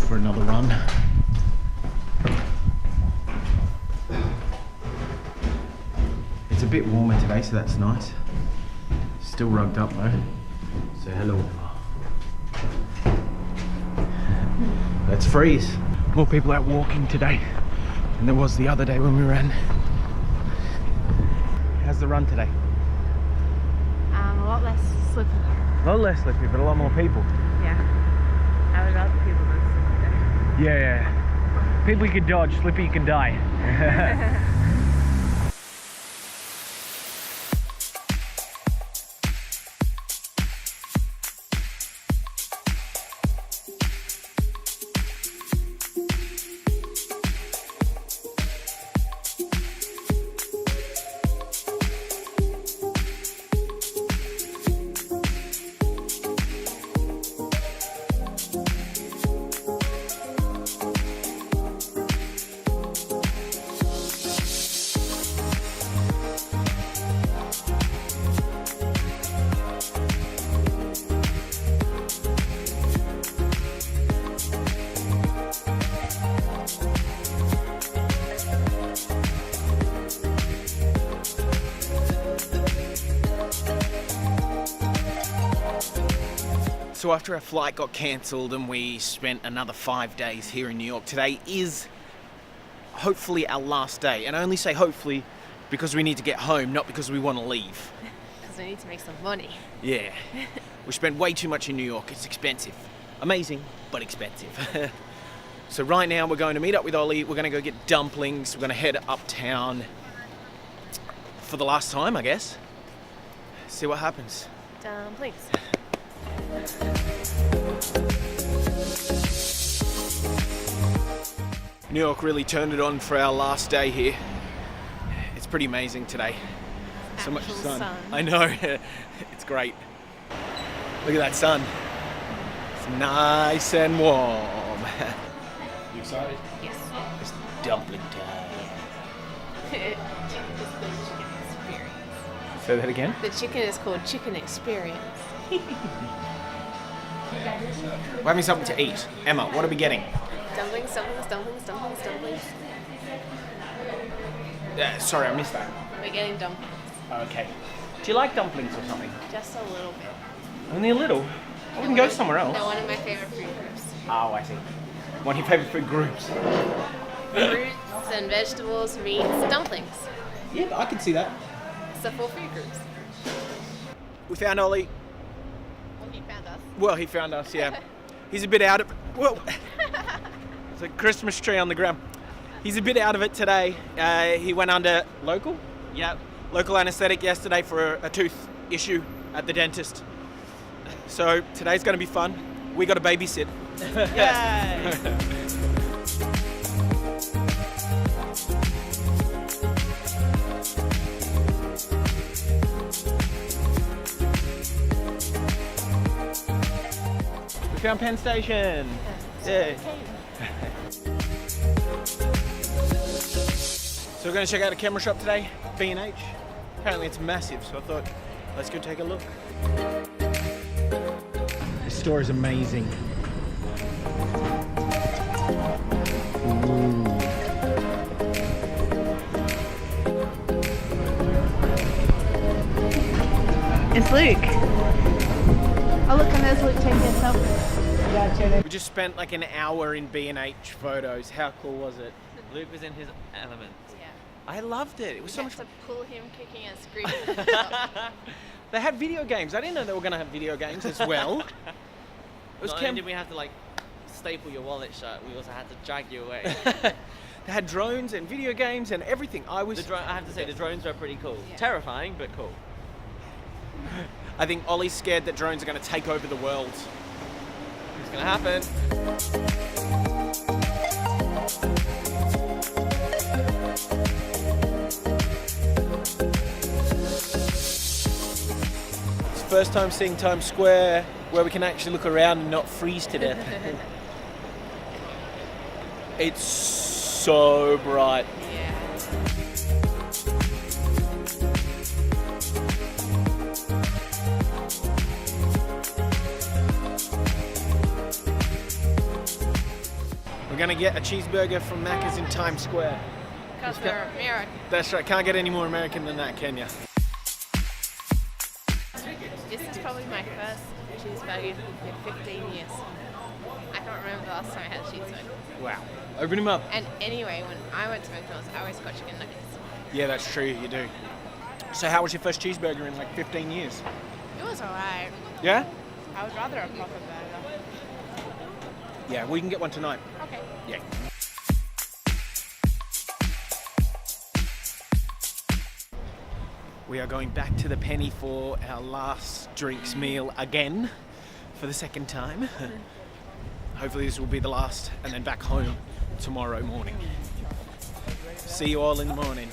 for another run. It's a bit warmer today, so that's nice. Still rugged up though. So hello. Let's freeze. More people out walking today than there was the other day when we ran. How's the run today? A lot less slippery. A lot less slippery, but a lot more people. Yeah. I would rather people than slippery. Yeah. People you can dodge, slippery you can die. So after our flight got cancelled and we spent another 5 days here in New York, today is hopefully our last day. And I only say hopefully because we need to get home, not because we want to leave. Because we need to make some money. Yeah. We spent way too much in New York. It's expensive. Amazing, but expensive. So right now we're going to meet up with Ollie. We're going to go get dumplings. We're going to head uptown for the last time, I guess. See what happens. Dumplings. New York really turned it on for our last day here. It's pretty amazing today. So much sun. I know. It's great. Look at that sun. It's nice and warm. You excited? Yes. It's dumpling time. Say that again? The chicken is called Chicken Experience. We're having something to eat. Emma, what are we getting? Dumplings, dumplings, dumplings, dumplings, dumplings. Sorry, I missed that. We're getting dumplings. Okay. Do you like dumplings or something? Just a little bit. Only a little? I wouldn't go somewhere else. They're one of my favorite food groups. Oh, I see. One of your favourite food groups? Fruits and vegetables, meats, dumplings. Yeah, I can see that. It's the 4 food groups. We found Ollie. Well, he found us. Well, he found us, yeah. He's a bit out of it. Whoa! There's a Christmas tree on the ground. He's a bit out of it today. He went under local? Yeah, local anaesthetic yesterday for a tooth issue at the dentist. So today's going to be fun. We got to babysit. Yay! We found Penn Station. Yeah. So we're going to check out a camera shop today, B&H. Apparently it's massive, so I thought, let's go take a look. This store is amazing. Ooh. It's Luke. Oh look, and there's Luke taking a selfie. We just spent like an hour in B&H photos. How cool was it? Luke was in his element. Yeah. I loved it. It was so much to fun. pull him kicking and screaming. They had video games. I didn't know they were going to have video games as well. It was Not only did we have to like staple your wallet shut, we also had to drag you away. They had drones and video games and everything. I have to say the drones were pretty cool. Yeah. Terrifying, but cool. I think Ollie's scared that drones are going to take over the world. It's gonna happen. It's the first time seeing Times Square where we can actually look around and not freeze to death. It's so bright. Yeah. We're gonna get a cheeseburger from Macca's in Times Square. Because we're American. That's right, can't get any more American than that, can ya? This is probably my first cheeseburger in 15 years. I can't remember the last time I had a cheeseburger. Wow. Open him up. And anyway, when I went to McDonald's, I always got chicken nuggets. Yeah, that's true, you do. So how was your first cheeseburger in like 15 years? It was alright. Yeah? I would rather a proper burger. Yeah, we can get one tonight. Okay. Yeah. We are going back to the Penny for our last drinks meal again for the second time. Hopefully this will be the last, and then back home tomorrow morning. See you all in the morning.